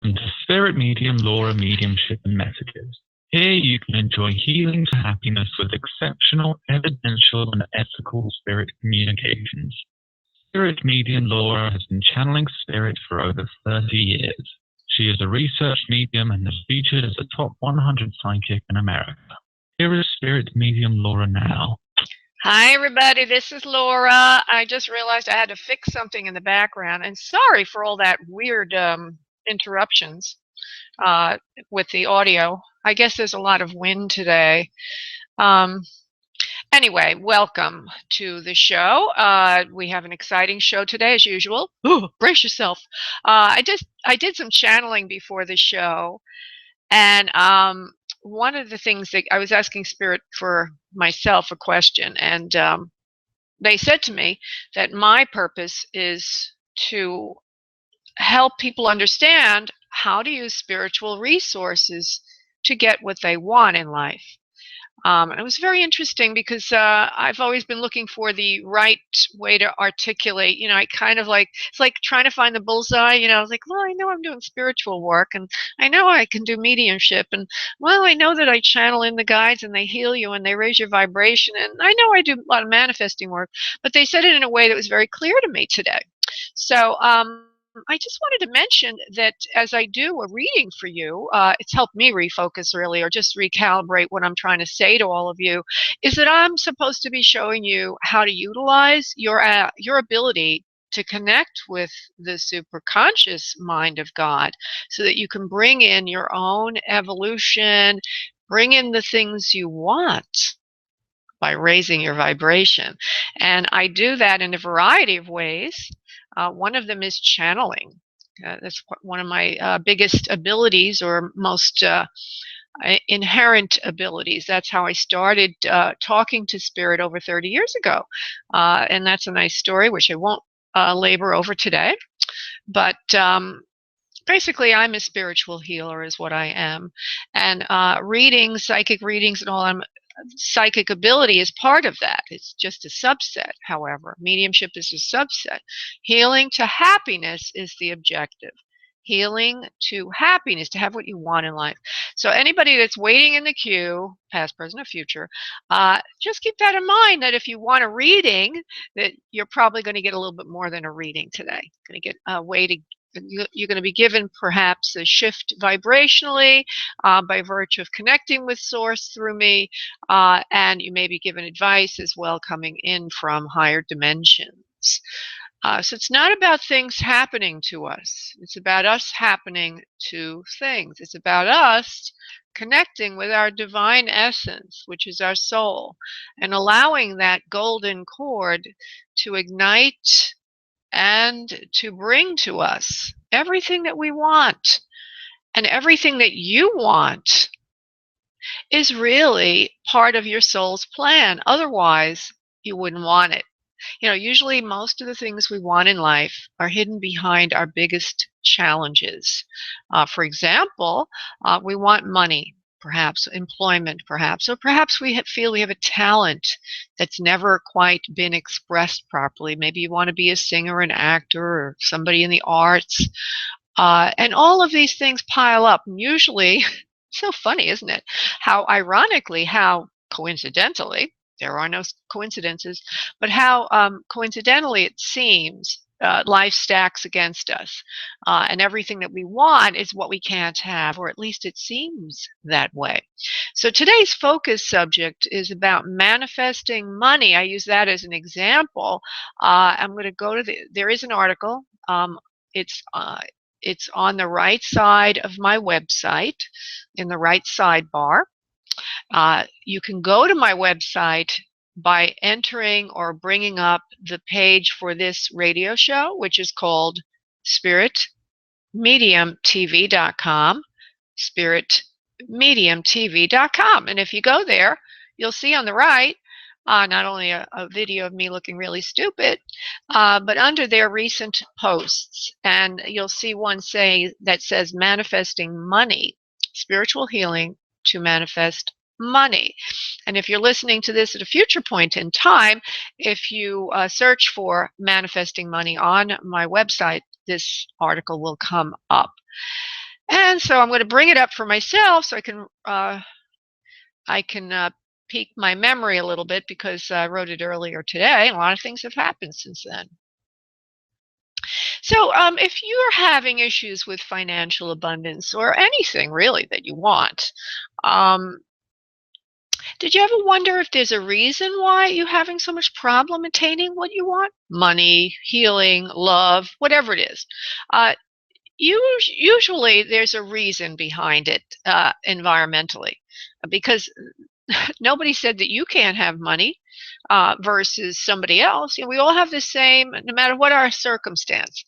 Welcome to Spirit Medium, Laura Mediumship and Messages. Here you can enjoy healing to happiness with exceptional, evidential and ethical spirit communications. Spirit Medium Laura has been channeling spirit for over 30 years. She is a research medium and is featured as a top 100 psychic in America. Here is Spirit Medium Laura now. Hi, everybody. This is Laura. I just realized I had to fix something in the background, and sorry for all that weird interruptions with the audio. I guess there's a lot of wind today. Anyway, welcome to the show. We have an exciting show today, as usual. Ooh, brace yourself. I did some channeling before the show, and one of the things that I was asking Spirit for myself a question, and they said to me that my purpose is to help people understand how to use spiritual resources to get what they want in life. It was very interesting because I've always been looking for the right way to articulate, I kind of like, it's like trying to find the bullseye, I was like, well, I know I'm doing spiritual work and I know I can do mediumship and, well, I know that I channel in the guides and they heal you and they raise your vibration and I know I do a lot of manifesting work, but they said it in a way that was very clear to me today. So, I just wanted to mention that as I do a reading for you, it's helped me refocus really, or just recalibrate what I'm trying to say to all of you, is that I'm supposed to be showing you how to utilize your ability to connect with the superconscious mind of God so that you can bring in your own evolution, bring in the things you want by raising your vibration. And I do that in a variety of ways. One of them is channeling. That's one of my biggest abilities or most inherent abilities. That's how I started talking to spirit over 30 years ago. And that's a nice story, which I won't labor over today. But basically, I'm a spiritual healer is what I am. And readings, psychic readings and all, psychic ability is part of that. It's just a subset, however. Mediumship is a subset. Healing to happiness is the objective. Healing to happiness, to have what you want in life. So anybody that's waiting in the queue, past, present, or future, just keep that in mind that if you want a reading, that you're probably going to get a little bit more than a reading today. Going to get a way to you're going to be given perhaps a shift vibrationally by virtue of connecting with source through me, and you may be given advice as well coming in from higher dimensions. So it's not about things happening to us. It's about us happening to things. It's about us connecting with our divine essence, which is our soul, and allowing that golden cord to ignite and to bring to us everything that we want. And everything that you want is really part of your soul's plan. Otherwise, you wouldn't want it. Usually most of the things we want in life are hidden behind our biggest challenges. For example, we want money, perhaps employment, perhaps, or perhaps we feel we have a talent that's never quite been expressed properly. Maybe you want to be a singer, an actor, or somebody in the arts. And all of these things pile up. And usually, so funny, isn't it? How ironically, how coincidentally, there are no coincidences, but how coincidentally it seems life stacks against us. And everything that we want is what we can't have, or at least it seems that way. So today's focus subject is about manifesting money. I use that as an example. I'm going to go to there is an article. It's on the right side of my website, in the right sidebar. You can go to my website by entering or bringing up the page for this radio show, which is called spiritmediumtv.com, spiritmediumtv.com. And if you go there, you'll see on the right, not only a video of me looking really stupid, but under their recent posts. And you'll see one that says manifesting money, spiritual healing to manifest money. And if you're listening to this at a future point in time, if you search for manifesting money on my website, this article will come up. And so I'm going to bring it up for myself so I can peek my memory a little bit, because I wrote it earlier today. A lot of things have happened since then. So if you're having issues with financial abundance or anything really that you want, um, did you ever wonder if there's a reason why you're having so much problem attaining what you want? Money, healing, love, whatever it is. Uh, Usually there's a reason behind it environmentally, because nobody said that you can't have money versus somebody else. We all have the same, no matter what our circumstance.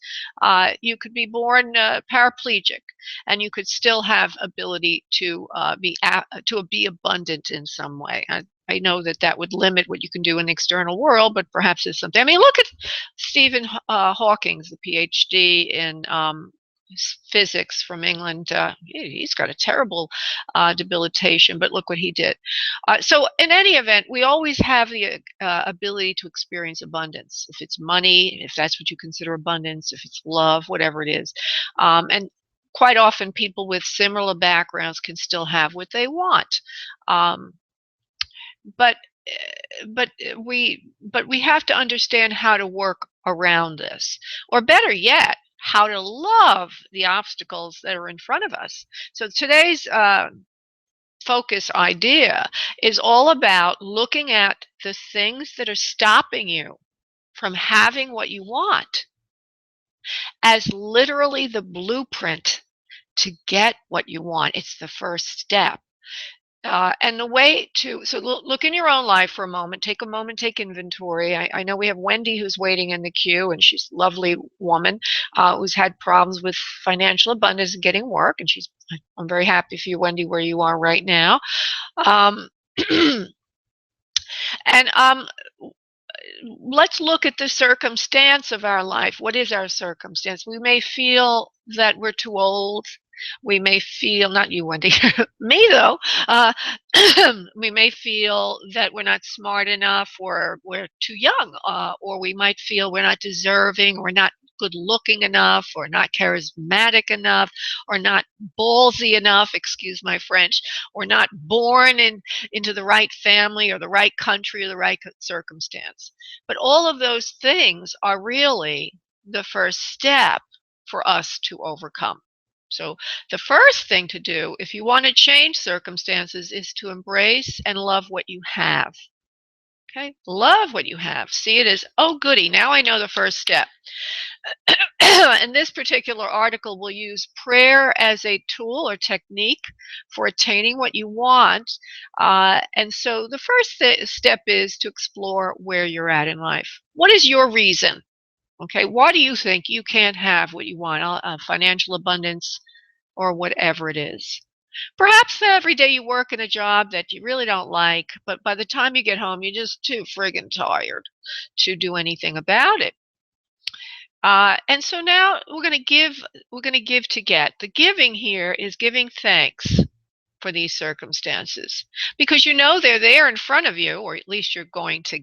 You could be born paraplegic, and you could still have ability to be abundant in some way. I know that that would limit what you can do in the external world, but perhaps it's something. I mean, look at Stephen Hawking's, the PhD in physics from England. He's got a terrible debilitation, but look what he did. So in any event, we always have the ability to experience abundance. If it's money, if that's what you consider abundance, if it's love, whatever it is. And quite often people with similar backgrounds can still have what they want. Um, but we have to understand how to work around this, or better yet, how to love the obstacles that are in front of us. So today's focus idea is all about looking at the things that are stopping you from having what you want as literally the blueprint to get what you want. It's the first step. And the way to, so look in your own life for a moment, take inventory. I know we have Wendy who's waiting in the queue, and she's a lovely woman who's had problems with financial abundance and getting work. And I'm very happy for you, Wendy, where you are right now. Um, and let's look at the circumstance of our life. What is our circumstance? We may feel that we're too old. We may feel, not you, Wendy, me though, we may feel that we're not smart enough, or we're too young, or we might feel we're not deserving, or not good looking enough, or not charismatic enough, or not ballsy enough, excuse my French, or not born into the right family or the right country or the right circumstance. But all of those things are really the first step for us to overcome. So the first thing to do if you want to change circumstances is to embrace and love what you have. Okay? Love what you have. See it as, oh goody, now I know the first step. And this particular article will use prayer as a tool or technique for attaining what you want. And so the first step is to explore where you're at in life. What is your reason? Okay, why do you think you can't have what you want, financial abundance, or whatever it is? Perhaps every day you work in a job that you really don't like, but by the time you get home, you're just too friggin' tired to do anything about it. And so now we're going to give to get. The giving here is giving thanks for these circumstances, because you know they're there in front of you, or at least you're going to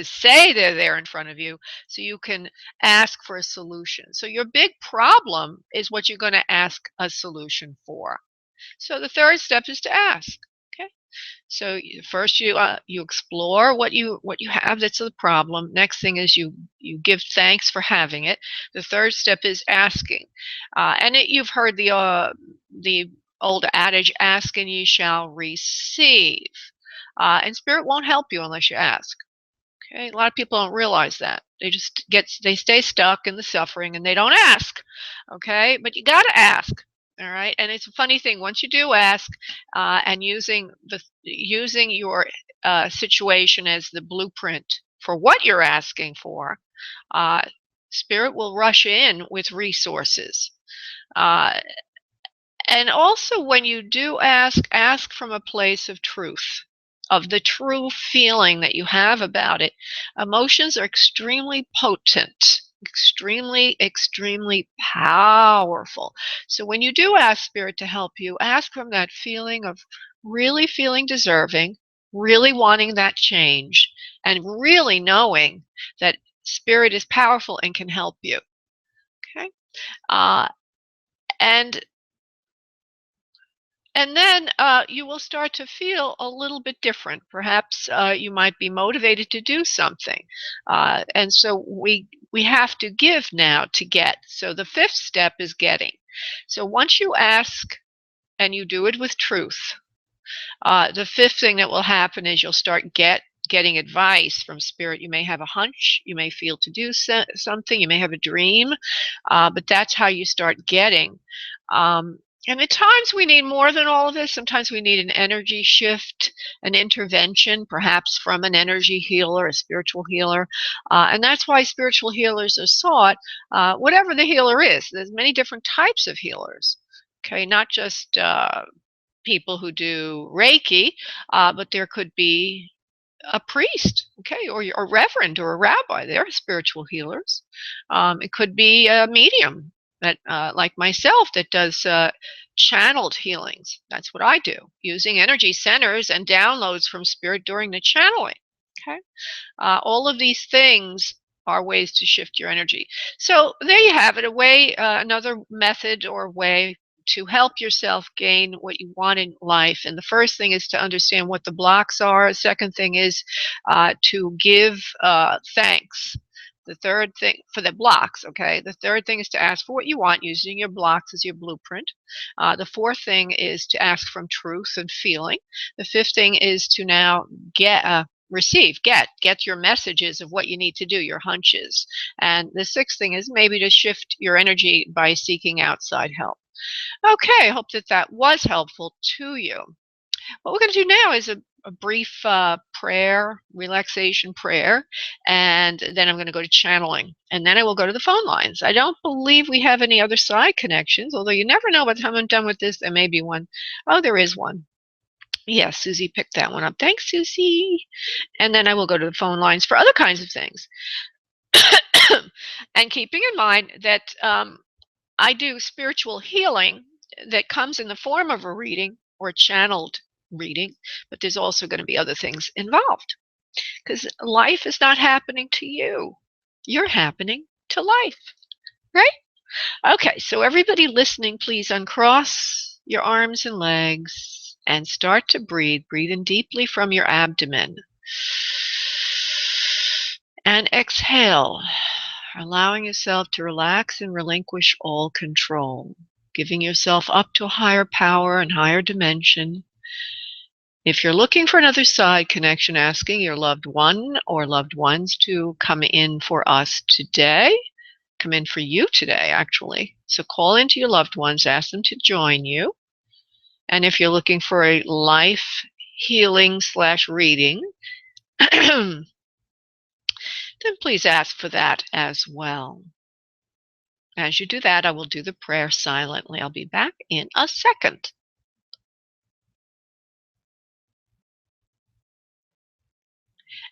say they're there in front of you, so you can ask for a solution. So your big problem is what you're going to ask a solution for. So the third step is to ask. Okay. So first you explore what you have that's the problem. Next thing is you give thanks for having it. The third step is asking, and you've heard the old adage, "Ask and ye shall receive," and spirit won't help you unless you ask. Okay, a lot of people don't realize that. They stay stuck in the suffering and they don't ask. Okay, but you got to ask. All right, and it's a funny thing. Once you do ask, and using your situation as the blueprint for what you're asking for, spirit will rush in with resources. And also, when you do ask from a place of truth, of the true feeling that you have about it. Emotions are extremely potent, extremely, extremely powerful. So when you do ask Spirit to help you, ask from that feeling of really feeling deserving, really wanting that change, and really knowing that Spirit is powerful and can help you. Okay? And And then you will start to feel a little bit different. Perhaps you might be motivated to do something. And so we have to give now to get. So the fifth step is getting. So once you ask and you do it with truth, the fifth thing that will happen is you'll start getting advice from spirit. You may have a hunch, you may feel to do something, you may have a dream, but that's how you start getting. And at times we need more than all of this. Sometimes we need an energy shift, an intervention, perhaps from an energy healer, a spiritual healer. And that's why spiritual healers are sought, whatever the healer is. There's many different types of healers. Okay, not just people who do Reiki, but there could be a priest, okay, or a reverend or a rabbi. They're spiritual healers. It could be a medium that, like myself, that does channeled healings. That's what I do, using energy centers and downloads from spirit during the channeling. Okay, all of these things are ways to shift your energy. So there you have it, a way, another method or way to help yourself gain what you want in life. And the first thing is to understand what the blocks are. The second thing is to give thanks. The third thing for the blocks, okay? The third thing is to ask for what you want using your blocks as your blueprint. The fourth thing is to ask from truth and feeling. The fifth thing is to now get your messages of what you need to do, your hunches. And the sixth thing is maybe to shift your energy by seeking outside help. Okay, I hope that that was helpful to you. What we're going to do now is a brief prayer, relaxation prayer, and then I'm going to go to channeling, and then I will go to the phone lines. I don't believe we have any other side connections, although you never know by the time I'm done with this, there may be one. Oh, there is one. Yes, Susie picked that one up. Thanks, Susie. And then I will go to the phone lines for other kinds of things. And keeping in mind that I do spiritual healing that comes in the form of a reading or channeled reading, but there's also going to be other things involved because life is not happening to you. You're happening to life, right? Okay, so everybody listening, please uncross your arms and legs and start to breathe. Breathe in deeply from your abdomen. And exhale, allowing yourself to relax and relinquish all control, giving yourself up to a higher power and higher dimension. If you're looking for another side connection, asking your loved one or loved ones to come in for us today, come in for you today, actually. So call into your loved ones, ask them to join you. And if you're looking for a life healing / reading, then please ask for that as well. As you do that, I will do the prayer silently. I'll be back in a second.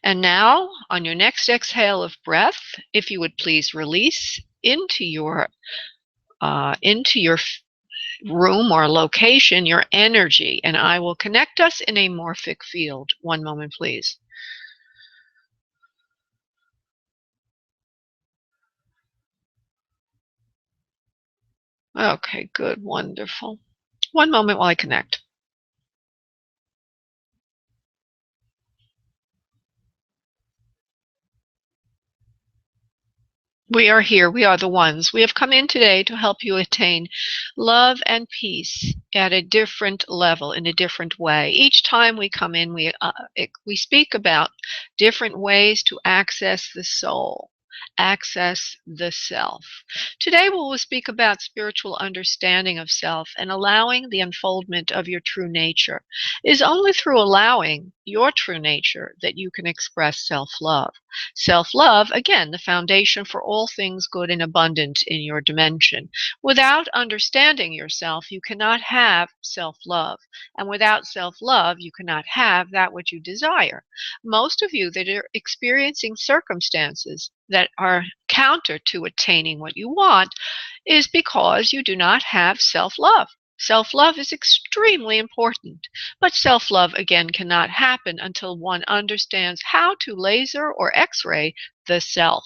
And now, on your next exhale of breath, if you would please release into your room or location your energy, and I will connect us in a morphic field. One moment, please. Okay, good, wonderful. One moment while I connect. We are here. We are the ones. We have come in today to help you attain love and peace at a different level, in a different way. Each time we come in, we speak about different ways to access the soul, access the self. Today we will speak about spiritual understanding of self and allowing the unfoldment of your true nature. It is only through allowing your true nature that you can express self-love. Self-love, again, the foundation for all things good and abundant in your dimension. Without understanding yourself, you cannot have self-love. And without self-love, you cannot have that which you desire. Most of you that are experiencing circumstances that are counter to attaining what you want is because you do not have self-love. Self-love is extremely important, but self-love again cannot happen until one understands how to laser or x-ray the self.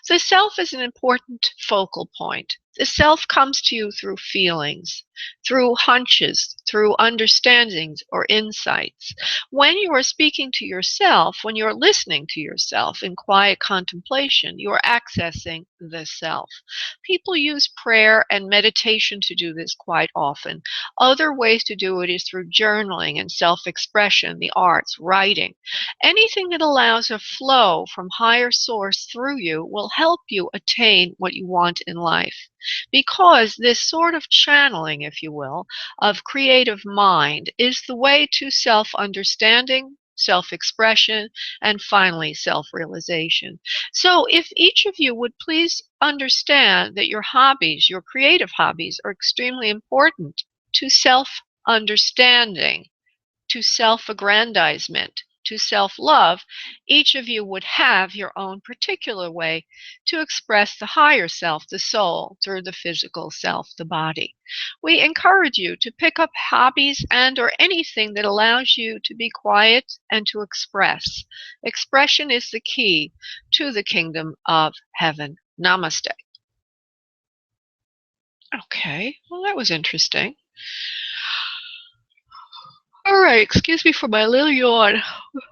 The self is an important focal point. The self comes to you through feelings, through hunches, through understandings or insights. When you are speaking to yourself, when you're listening to yourself in quiet contemplation, you are accessing the self. People use prayer and meditation to do this quite often. Other ways to do it is through journaling and self-expression, the arts, writing. Anything that allows a flow from higher source through you will help you attain what you want in life. Because this sort of channeling, if you will, of creative mind is the way to self-understanding, self-expression, and finally self-realization. So if each of you would please understand that your hobbies, your creative hobbies, are extremely important to self-understanding, to self-aggrandizement, to self-love, each of you would have your own particular way to express the higher self, the soul, through the physical self, the body. We encourage you to pick up hobbies and or anything that allows you to be quiet and to express. Expression is the key to the kingdom of heaven. Namaste. Okay, well, that was interesting. All right, excuse me for my little yawn.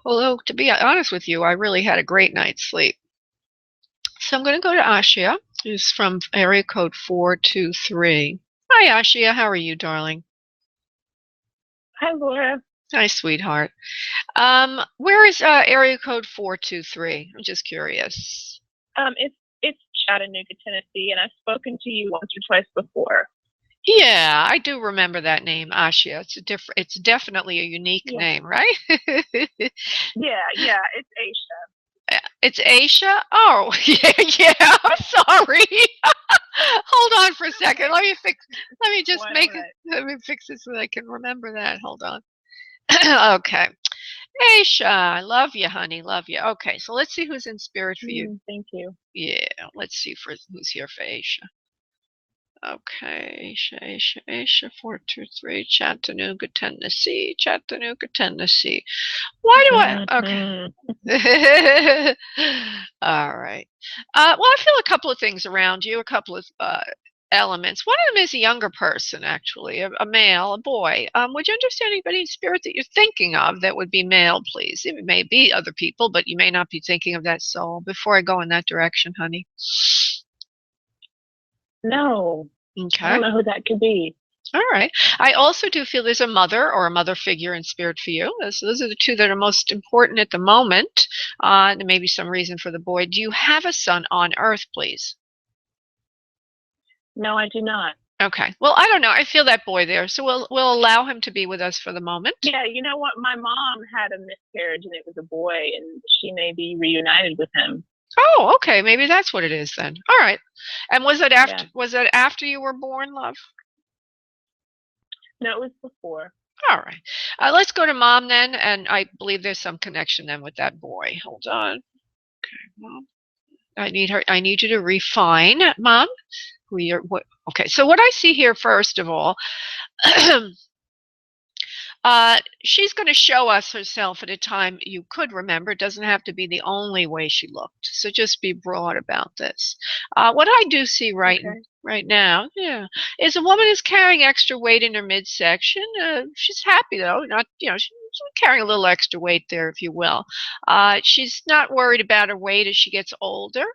Although, to be honest with you, I really had a great night's sleep. So I'm going to go to Ashia, who's from area code 423. Hi, Ashia. How are you, darling? Hi, Laura. Hi, sweetheart. Where is area code 423? I'm just curious. It's Chattanooga, Tennessee, and I've spoken to you once or twice before. Yeah, I do remember that name, Ashia. It's definitely a unique name, right? Yeah, it's Aisha. It's Aisha? Oh, yeah, I'm sorry. Hold on for a second. Let me fix it so that I can remember that. Hold on. Okay. Aisha, I love you, honey. Love you. Okay, so let's see who's in spirit for you. Thank you. Yeah, let's see who's here for Aisha. Okay, Aisha, 423, Chattanooga, Tennessee. Why do I? Okay. All right. Well, I feel a couple of things around you, a couple of elements. One of them is a younger person, actually, a male, a boy. Would you understand anybody in spirit that you're thinking of that would be male, please? It may be other people, but you may not be thinking of that soul. Before I go in that direction, honey. No. Okay. I don't know who that could be. All right. I also do feel there's a mother or a mother figure in spirit for you. So those are the two that are most important at the moment. There may be some reason for the boy. Do you have a son on Earth, please? No, I do not. Okay. Well, I don't know. I feel that boy there, so we'll allow him to be with us for the moment. Yeah, you know what? My mom had a miscarriage, and it was a boy, and she may be reunited with him. Oh, okay. Maybe that's what it is then. All right. And was it after? Yeah. Was it after you were born, love? No, it was before. All right. Let's go to mom then, and I believe there's some connection then with that boy. Hold on. Okay, mom. I need you to refine, mom. Okay. So what I see here, first of all, she's going to show us herself at a time you could remember. It doesn't have to be the only way she looked. So just be broad about this. What I do see right now, is a woman who's carrying extra weight in her midsection. She's happy though, she's carrying a little extra weight there, if you will. She's not worried about her weight as she gets older.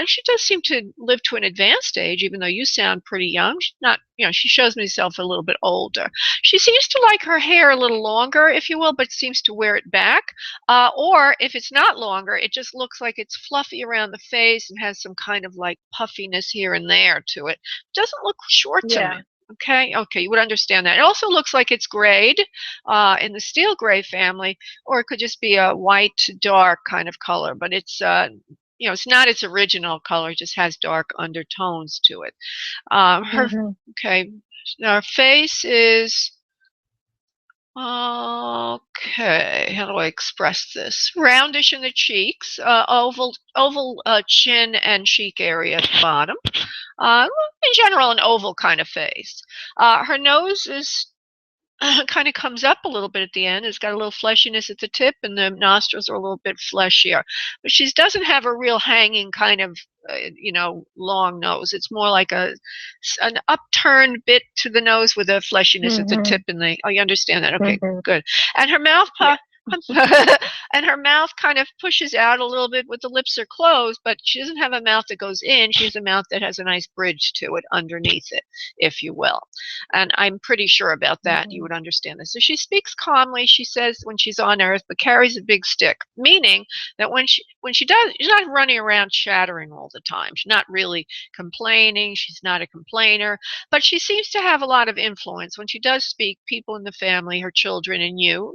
She does seem to live to an advanced age, even though you sound pretty young. She's not, she shows me herself a little bit older. She seems to like her hair a little longer, if you will, but seems to wear it back. Or if it's not longer, it just looks like it's fluffy around the face and has some kind of like puffiness here and there to it. Doesn't look short to me. Okay, you would understand that. It also looks like it's grayed in the steel gray family, or it could just be a white to dark kind of color, but it's it's not its original color, it just has dark undertones to it. Okay, our face is okay. How do I express this? Roundish in the cheeks, oval chin and cheek area at the bottom. In general, an oval kind of face. Her nose is kind of comes up a little bit at the end. It's got a little fleshiness at the tip, and the nostrils are a little bit fleshier. But she doesn't have a real hanging kind of, long nose. It's more like an upturned bit to the nose with a fleshiness at the tip and the. Oh, you understand that? Okay, good. And her mouth and her mouth kind of pushes out a little bit with the lips are closed, but she doesn't have a mouth that goes in. She has a mouth that has a nice bridge to it underneath it, if you will. And I'm pretty sure about that. You would understand this. So she speaks calmly, she says, when she's on earth, but carries a big stick, meaning that when she does, she's not running around chattering all the time. She's not really complaining. She's not a complainer, but she seems to have a lot of influence. When she does speak, people in the family, her children and you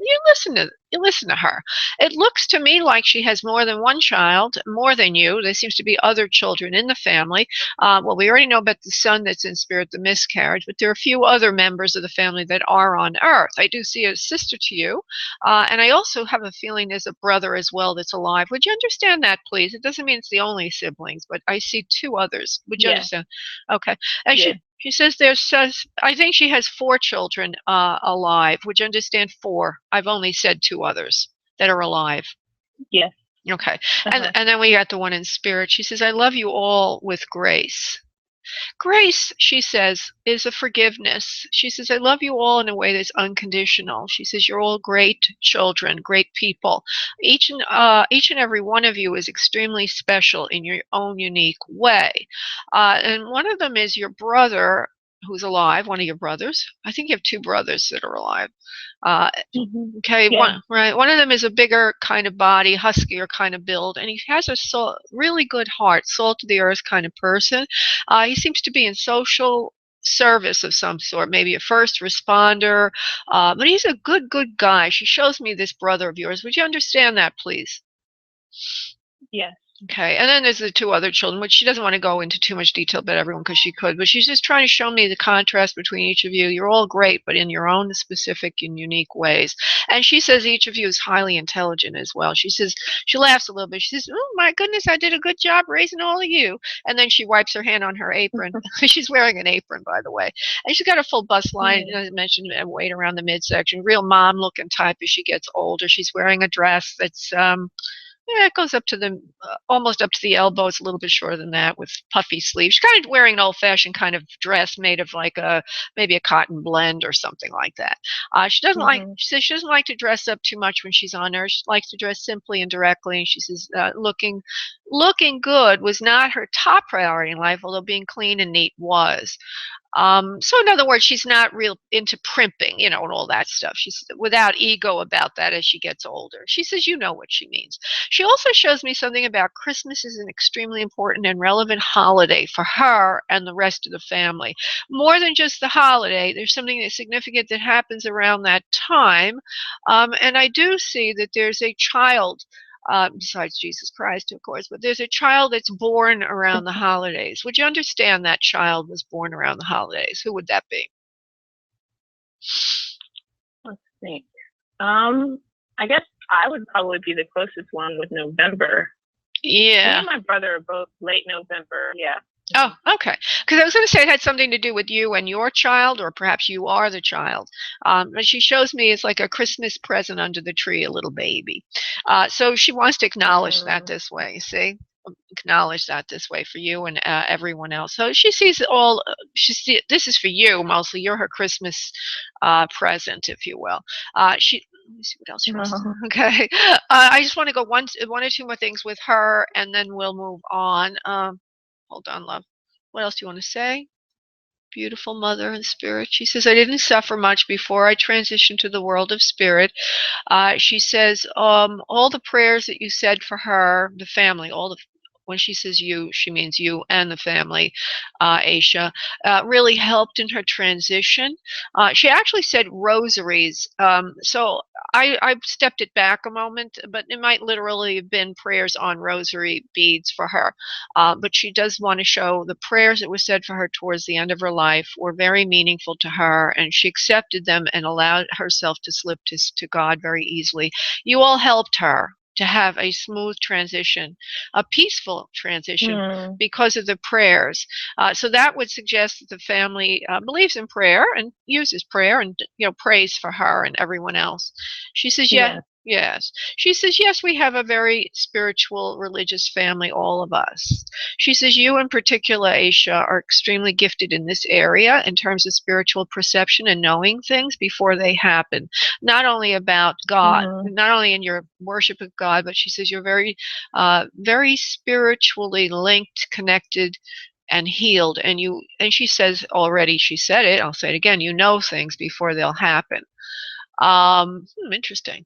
listen to her. It looks to me like she has more than one child, more than you. There seems to be other children in the family. Well, we already know about the son that's in spirit, the miscarriage, but there are a few other members of the family that are on earth. I do see a sister to you, and I also have a feeling there's a brother as well that's alive. Would you understand that, please? It doesn't mean it's the only siblings, but I see two others. Would you understand? Okay. And she says I think she has 4 children alive. Would you understand 4? I've only said 2 others that are alive. Yes. Okay. And then we got the one in spirit. She says, I love you all with grace. Grace, she says, is a forgiveness. She says, I love you all in a way that's unconditional. She says, you're all great children, great people. Each and every one of you is extremely special in your own unique way. And one of them is your brother who's alive, one of your brothers. I think you have 2 brothers that are alive. Okay, one of them is a bigger kind of body, huskier kind of build, and he has a really good heart, salt of the earth kind of person. He seems to be in social service of some sort, maybe a first responder, but he's a good guy. She shows me this brother of yours. Would you understand that, please? Yes. Okay, and then there's the 2 other children, which she doesn't want to go into too much detail about everyone because she could, but she's just trying to show me the contrast between each of you. You're all great, but in your own specific and unique ways. And she says each of you is highly intelligent as well. She says, she laughs a little bit. She says, oh my goodness, I did a good job raising all of you. And then she wipes her hand on her apron. She's wearing an apron, by the way. And she's got a full bust line, as I mentioned, weight around the midsection. Real mom-looking type as she gets older. She's wearing a dress that's it goes up to the almost up to the elbows, a little bit shorter than that, with puffy sleeves. She's kind of wearing an old-fashioned kind of dress made of like maybe a cotton blend or something like that. She doesn't like. She says she doesn't like to dress up too much when she's on Earth. She likes to dress simply and directly. And she says looking good was not her top priority in life, although being clean and neat was. So in other words, she's not real into primping, and all that stuff. She's without ego about that as she gets older. She says, you know what she means. She also shows me something about Christmas is an extremely important and relevant holiday for her and the rest of the family. More than just the holiday, there's something that's significant that happens around that time. And I do see that there's a child besides Jesus Christ, of course, but there's a child that's born around the holidays. Would you understand that child was born around the holidays? Who would that be? Let's think. I guess I would probably be the closest one with November. Yeah. Me and my brother are both late November. Yeah. Oh, okay. Because I was going to say it had something to do with you and your child, or perhaps you are the child. But she shows me it's like a Christmas present under the tree, a little baby. So she wants to acknowledge that this way, see? Acknowledge that this way for you and everyone else. So she sees it all. This is for you mostly. You're her Christmas present, if you will. Let me see what else she wants. Okay. I just want to go one or two more things with her, and then we'll move on. Hold on, love. What else do you want to say? Beautiful mother in spirit. She says, I didn't suffer much before I transitioned to the world of spirit. She says, all the prayers that you said for her, the family, when she says you, she means you and the family, Aisha, really helped in her transition. She actually said rosaries. So I stepped it back a moment, but it might literally have been prayers on rosary beads for her. But she does want to show the prayers that were said for her towards the end of her life were very meaningful to her, and she accepted them and allowed herself to slip to God very easily. You all helped her to have a smooth transition, a peaceful transition, Mm. because of the prayers. So that would suggest that the family believes in prayer and uses prayer and prays for her and everyone else. She says, Yeah. yes. She says, yes, we have a very spiritual, religious family, all of us. She says, you in particular, Aisha, are extremely gifted in this area in terms of spiritual perception and knowing things before they happen. Not only about God, not only in your worship of God, but she says you're very, very spiritually linked, connected, and healed. And she says already, she said it, I'll say it again, you know things before they'll happen. Interesting.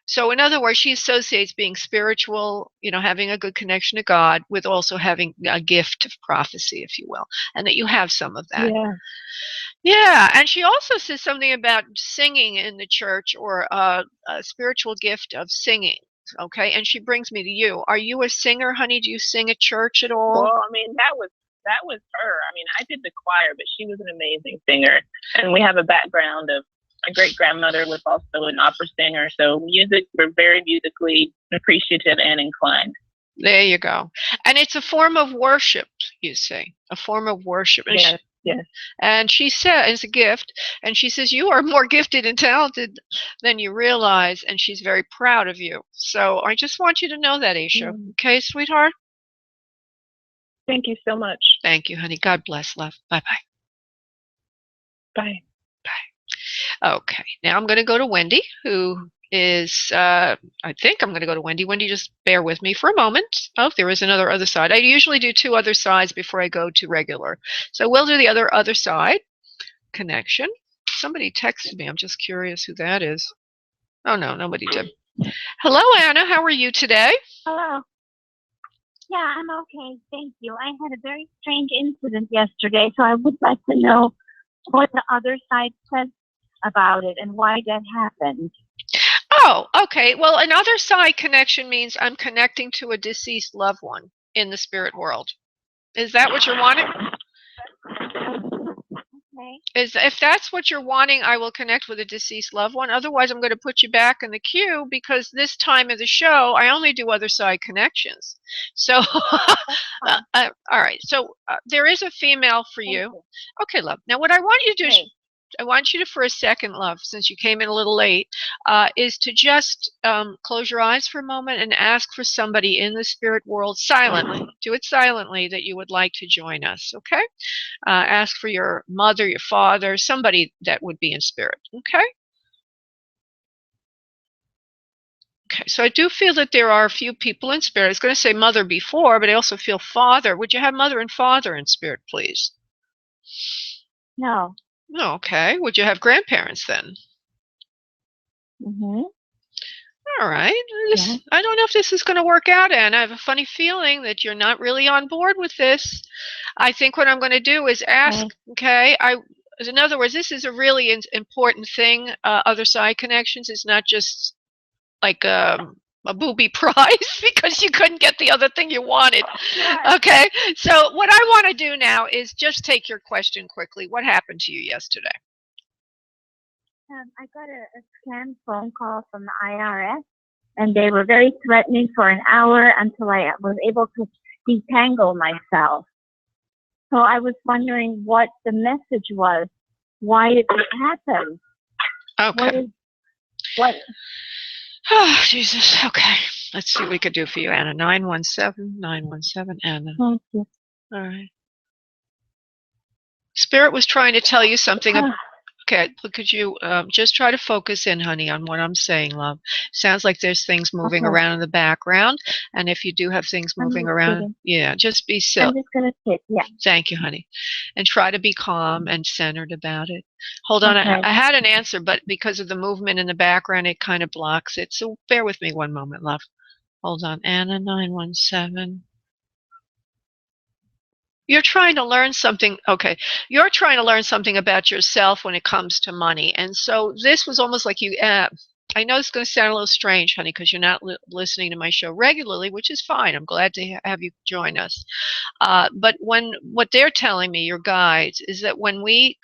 So in other words, she associates being spiritual, having a good connection to God, with also having a gift of prophecy, if you will, and that you have some of that. Yeah. Yeah, and she also says something about singing in the church, or a spiritual gift of singing. Okay, and she brings me to you. Are you a singer, honey? Do you sing at church at all? Well, I mean, that was her. I mean, I did the choir, but she was an amazing singer, and we have a background of, my great grandmother was also an opera singer, so we're very musically appreciative and inclined. There you go. And it's a form of worship, you see, a form of worship. Yes, yes. And she said, it's a gift, and she says, you are more gifted and talented than you realize, and she's very proud of you. So I just want you to know that, Aisha. Okay, sweetheart? Thank you so much. Thank you, honey. God bless, love. Bye-bye. Bye. Bye. Okay, now I'm going to go to Wendy, who is, I think I'm going to go to Wendy. Wendy, just bear with me for a moment. Oh, there is another other side. I usually do 2 other sides before I go to regular. So we'll do the other side connection. Somebody texted me. I'm just curious who that is. Oh, no, nobody did. Hello, Anna. How are you today? Hello. Yeah, I'm okay. Thank you. I had a very strange incident yesterday, so I would like to know what the other side said about it and why that happened. Oh, okay. Well, an other side connection means I'm connecting to a deceased loved one in the spirit world. Is that what you're wanting? Okay. If that's what you're wanting, I will connect with a deceased loved one. Otherwise, I'm going to put you back in the queue, because this time of the show, I only do other side connections. So, all right. So there is a female for you. Okay, love. Now, what I want you to do is, I want you to, for a second, love, since you came in a little late, is to just close your eyes for a moment and ask for somebody in the spirit world silently. Do it silently, that you would like to join us, okay? Ask for your mother, your father, somebody that would be in spirit, okay? Okay, so I do feel that there are a few people in spirit. I was going to say mother before, but I also feel father. Would you have mother and father in spirit, please? No. No, okay. Would you have grandparents then? Mm-hmm. All right. I don't know if this is going to work out, Anne. I have a funny feeling that you're not really on board with this. I think what I'm going to do is ask, okay? In other words, this is a really important thing. Other side connections is not just like a booby prize because you couldn't get the other thing you wanted. Okay. So what I want to do now is just take your question quickly. What happened to you yesterday? I got a scam phone call from the IRS, and they were very threatening for an hour until I was able to detangle myself. So I was wondering what the message was. Why did it happen? Okay. What? Oh, Jesus. Okay. Let's see what we could do for you, Anna. 917, Anna. Thank you. All right. Spirit was trying to tell you something. Okay, could you just try to focus in, honey, on what I'm saying, love? Sounds like there's things moving around in the background, and if you do have things moving around, yeah, just be still. I'm just going to sit, yeah. Thank you, honey. And try to be calm and centered about it. Hold on, I had an answer, but because of the movement in the background, it kind of blocks it. So bear with me one moment, love. Hold on, Anna, 917. You're trying to learn something. Okay, you're trying to learn something about yourself when it comes to money, and so this was almost like you. I know it's going to sound a little strange, honey, because you're not listening to my show regularly, which is fine. I'm glad to have you join us. But what they're telling me, your guides, is that when we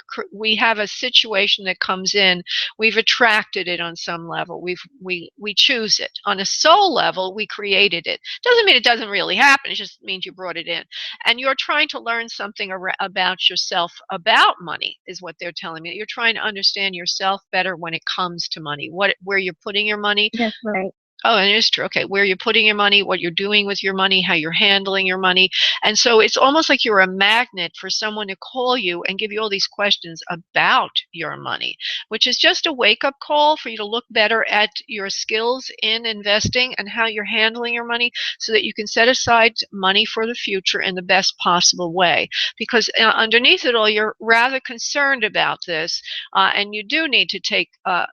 have a situation that comes in, we've attracted it on some level. We choose it on a soul level. We created it. Doesn't mean it doesn't really happen. It just means you brought it in, and you're trying to learn something about yourself, about money, is what they're telling me. You're trying to understand yourself better when it comes to money. Where you're putting your money. That's right. Oh, and it is true. Okay, where you're putting your money, what you're doing with your money, how you're handling your money. And so it's almost like you're a magnet for someone to call you and give you all these questions about your money, which is just a wake-up call for you to look better at your skills in investing and how you're handling your money so that you can set aside money for the future in the best possible way. Because underneath it all, you're rather concerned about this, and you do need to take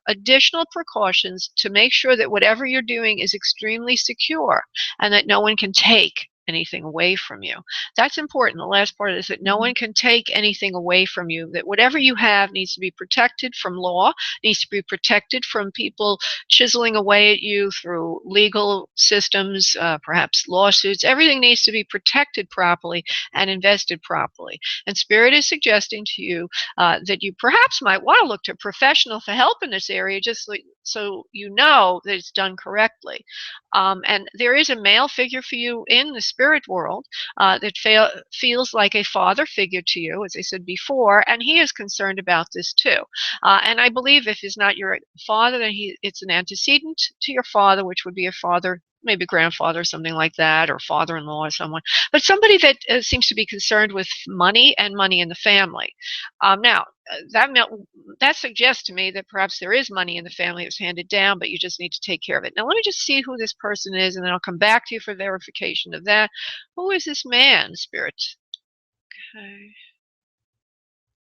additional precautions to make sure that whatever you're doing is extremely secure and that no one can take anything away from you. That's important. The last part is that no one can take anything away from you, that whatever you have needs to be protected from law, needs to be protected from people chiseling away at you through legal systems, perhaps lawsuits. Everything needs to be protected properly and invested properly. And Spirit is suggesting to you that you perhaps might want to look to a professional for help in this area, just so you know that it's done correctly. And there is a male figure for you in the spirit world that feels like a father figure to you, as I said before, and he is concerned about this too. And I believe if it's not your father, then it's an antecedent to your father, which would be a father, maybe grandfather or something like that, or father-in-law or someone, but somebody that seems to be concerned with money and money in the family. Now, that suggests to me that perhaps there is money in the family that's handed down, but you just need to take care of it. Now, let me just see who this person is, and then I'll come back to you for verification of that. Who is this man, Spirit? Okay.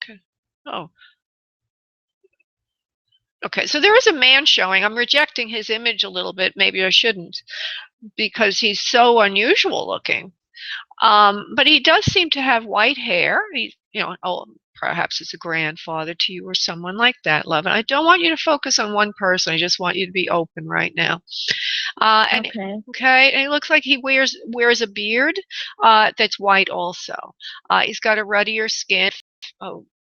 Okay. Oh. Okay, so there is a man showing. I'm rejecting his image a little bit. Maybe I shouldn't, because he's so unusual looking. But he does seem to have white hair. Perhaps it's a grandfather to you or someone like that, love. And I don't want you to focus on one person. I just want you to be open right now. Okay. And it looks like he wears a beard that's white also. He's got a ruddier skin.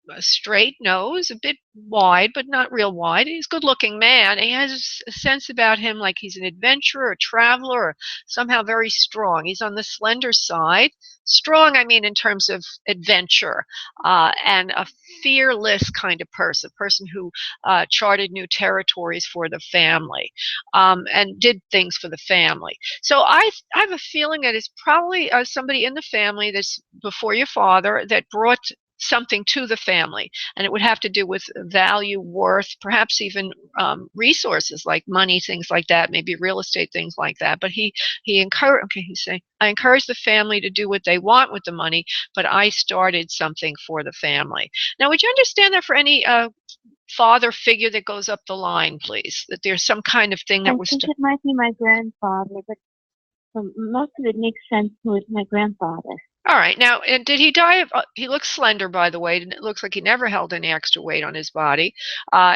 A straight nose, a bit wide, but not real wide. He's a good-looking man. He has a sense about him like he's an adventurer, a traveler, or somehow very strong. He's on the slender side. Strong, I mean, in terms of adventure, and a fearless kind of person who charted new territories for the family, and did things for the family. So I have a feeling that it's probably somebody in the family that's before your father that brought something to the family, and it would have to do with value, worth, perhaps even resources like money, things like that, maybe real estate, things like that. But he's saying, I encourage the family to do what they want with the money, but I started something for the family. Now, would you understand that for any father figure that goes up the line, please, that there's some kind of thing that I think it might be my grandfather, but most of it makes sense with my grandfather. All right. Now, and did he die of, he looks slender, by the way, and it looks like he never held any extra weight on his body.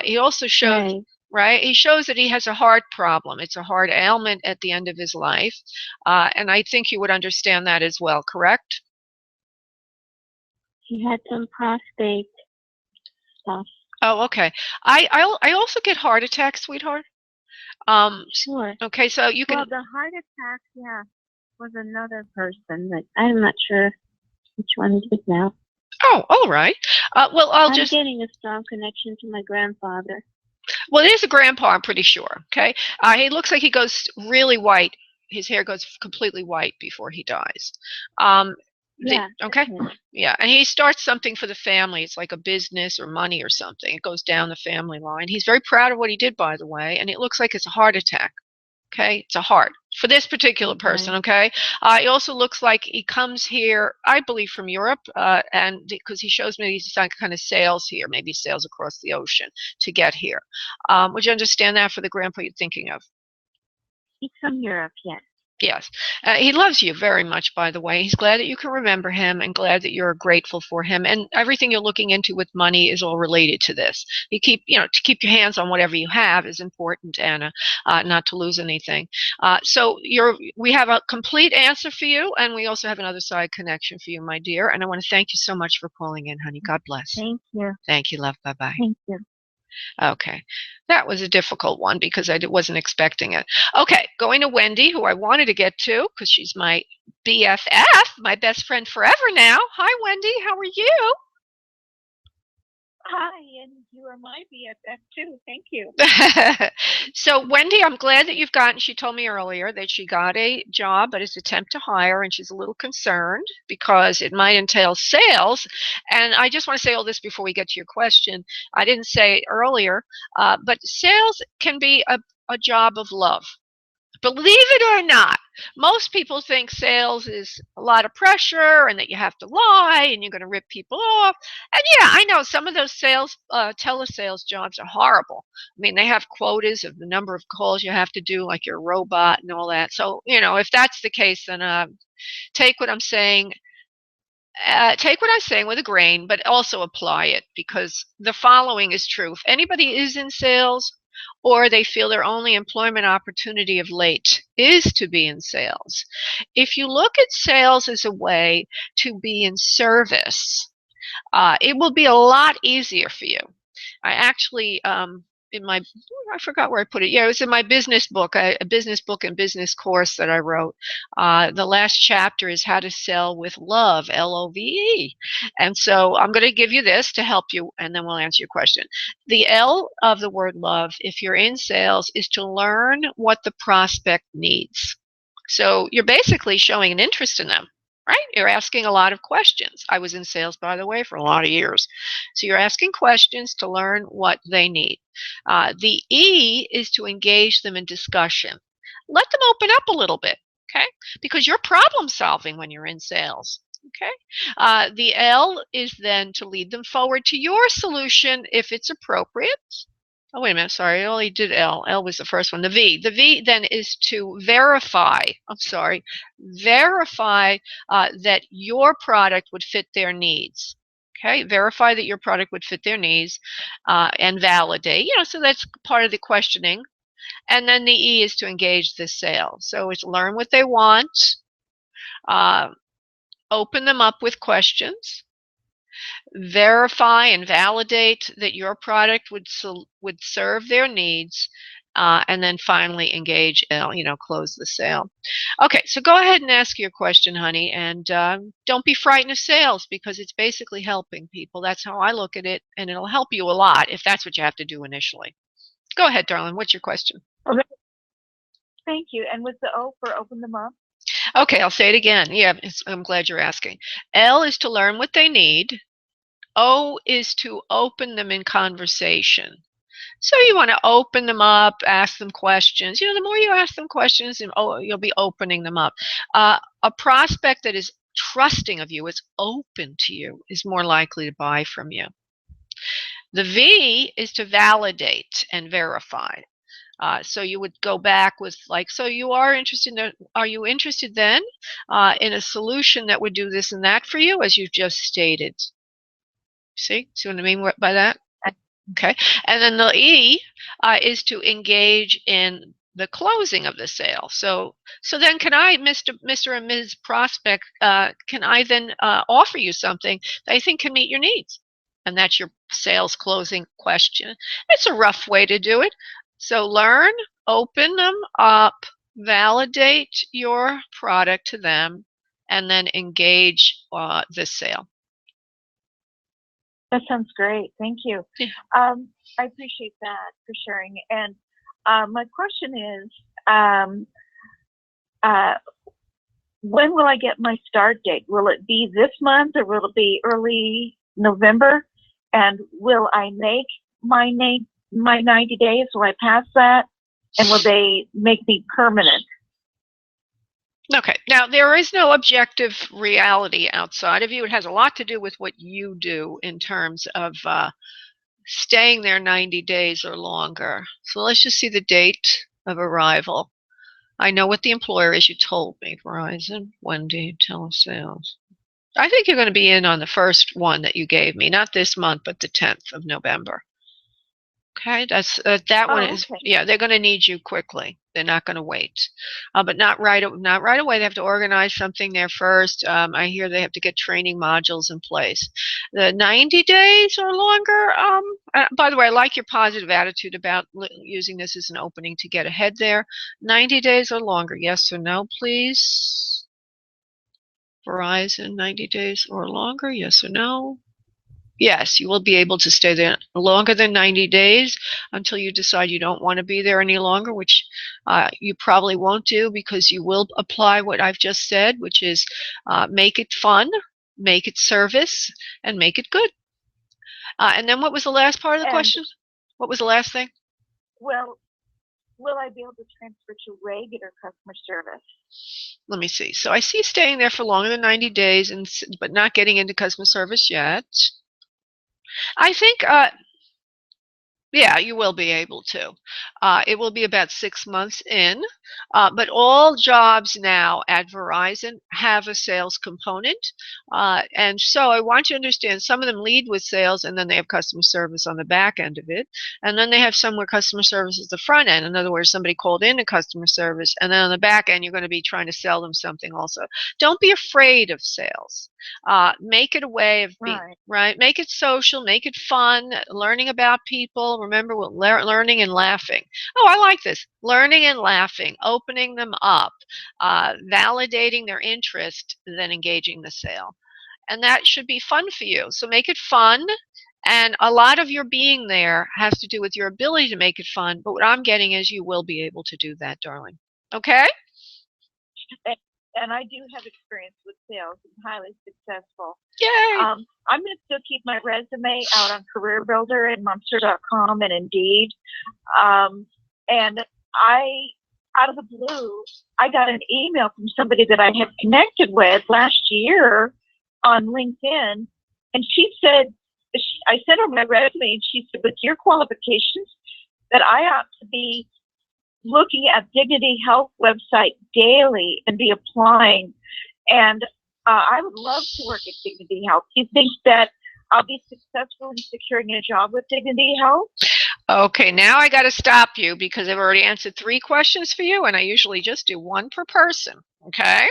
He also shows, right? He shows that he has a heart problem. It's a heart ailment at the end of his life. And I think you would understand that as well, correct? He had some prostate stuff. Oh, okay. I also get heart attacks, sweetheart. Sure. Okay, so you can. Well, the heart attack, was another person, but I'm not sure which one it is now. Oh, all right. Well, I'm getting a strong connection to my grandfather. Well, it is a grandpa, I'm pretty sure. Okay. He looks like he goes really white. His hair goes completely white before he dies. Okay. Yeah. And he starts something for the family. It's like a business or money or something. It goes down the family line. He's very proud of what he did, by the way. And it looks like it's a heart attack. Okay, it's a heart for this particular person. Okay, it also looks like he comes here, I believe, from Europe, and because he shows me he's kind of sails here, maybe sails across the ocean to get here. Would you understand that for the grandpa you're thinking of? He's from Europe, yes. Yes. He loves you very much, by the way. He's glad that you can remember him and glad that you're grateful for him. And everything you're looking into with money is all related to this. You keep, to keep your hands on whatever you have is important, Anna, not to lose anything. So we have a complete answer for you, and we also have an Otherside connection for you, my dear. And I want to thank you so much for calling in, honey. God bless. Thank you. Thank you, love. Bye-bye. Thank you. Okay. That was a difficult one because I wasn't expecting it. Okay, going to Wendy, who I wanted to get to because she's my BFF, my best friend forever now. Hi, Wendy. How are you? Hi, and you are my BFF too. Thank you. So, Wendy, I'm glad that she told me earlier that she got a job, but it's attempt to hire, and she's a little concerned because it might entail sales. And I just want to say all this before we get to your question. I didn't say it earlier, but sales can be a job of love. Believe it or not, most people think sales is a lot of pressure and that you have to lie and you're going to rip people off. And yeah, I know some of those telesales jobs are horrible. I mean, they have quotas of the number of calls you have to do, like you're a robot and all that. So, if that's the case, then take what I'm saying. Take what I'm saying with a grain, but also apply it, because the following is true. If anybody is in sales, or they feel their only employment opportunity of late is to be in sales, if you look at sales as a way to be in service, it will be a lot easier for you. I actually, I forgot where I put it. Yeah, it was in my business book, a business book and business course that I wrote. The last chapter is how to sell with love, Love. And so I'm going to give you this to help you, and then we'll answer your question. The L of the word love, if you're in sales, is to learn what the prospect needs. So you're basically showing an interest in them. Right? You're asking a lot of questions. I was in sales, by the way, for a lot of years. So you're asking questions to learn what they need. The E is to engage them in discussion. Let them open up a little bit, okay? Because you're problem solving when you're in sales, okay? The L is then to lead them forward to your solution if it's appropriate. Oh, wait a minute. Sorry, I only did L. L was the first one. The V then is to verify. I'm sorry. Verify that your product would fit their needs. Okay, verify that your product would fit their needs and validate. So that's part of the questioning. And then the E is to engage the sale. So it's learn what they want, open them up with questions, verify and validate that your product would serve their needs, and then finally engage, close the sale. Okay, so go ahead and ask your question, honey, and don't be frightened of sales, because it's basically helping people. That's how I look at it, and it'll help you a lot if that's what you have to do initially. Go ahead, darling. What's your question? Okay. Thank you. And with the O for open them up? Okay, I'll say it again. Yeah, I'm glad you're asking. L is to learn what they need. O is to open them in conversation. So you want to open them up, ask them questions. The more you ask them questions, you'll be opening them up. A prospect that is trusting of you, is open to you, is more likely to buy from you. The V is to validate and verify. So you would go back with so you are interested are you interested then in a solution that would do this and that for you, as you've just stated? See what I mean by that? Okay. And then the E is to engage in the closing of the sale. So then can I, Mr. and Ms. Prospect, can I then offer you something that I think can meet your needs? And that's your sales closing question. It's a rough way to do it. So learn, open them up, validate your product to them, and then engage the sale. That sounds great. Thank you. Yeah. I appreciate that for sharing. And my question is, when will I get my start date? Will it be this month, or will it be early November? And will I make my 90 days? Will I pass that? And will they make me permanent? Okay. Now, there is no objective reality outside of you. It has a lot to do with what you do in terms of staying there 90 days or longer. So let's just see the date of arrival. I know what the employer is. You told me. Verizon, Wendy, telesales. I think you're going to be in on the first one that you gave me. Not this month, but the 10th of November. Okay, that's that one is, okay. yeah, they're going to need you quickly. They're not going to wait, but not right away. They have to organize something there first. I hear they have to get training modules in place. The 90 days or longer. By the way, I like your positive attitude about using this as an opening to get ahead there. 90 days or longer, yes or no, please. Verizon, 90 days or longer, yes or no? Yes, you will be able to stay there longer than 90 days until you decide you don't want to be there any longer, which you probably won't do because you will apply what I've just said, which is make it fun, make it service, and make it good. And then what was the last part of the question? What was the last thing? Well, will I be able to transfer to regular customer service? Let me see. So I see staying there for longer than 90 days, but not getting into customer service yet. I think, yeah, you will be able to. It will be about 6 months in, but all jobs now at Verizon have a sales component. And so I want you to understand some of them lead with sales and then they have customer service on the back end of it. And then they have some where customer service is the front end. In other words, somebody called in to customer service, and then on the back end, you're going to be trying to sell them something also. Don't be afraid of sales. Make it a way of being, right? Make it social, make it fun, learning about people. Remember, learning and laughing. Oh, I like this. Learning and laughing, opening them up, validating their interest, then engaging the sale. And that should be fun for you. So make it fun. And a lot of your being there has to do with your ability to make it fun. But what I'm getting is you will be able to do that, darling. Okay? And I do have experience with sales. I'm highly successful. Yay! I'm going to still keep my resume out on Career Builder and Monster.com and Indeed. And out of the blue, I got an email from somebody that I had connected with last year on LinkedIn. And she said, I sent her my resume, and she said, with your qualifications, that I ought to be looking at Dignity Health website daily and be applying. And I would love to work at Dignity Health. Do you think that I'll be successful in securing a job with Dignity Health? Okay, now I got to stop you because I've already answered 3 questions for you, and I usually just do 1 per person, okay?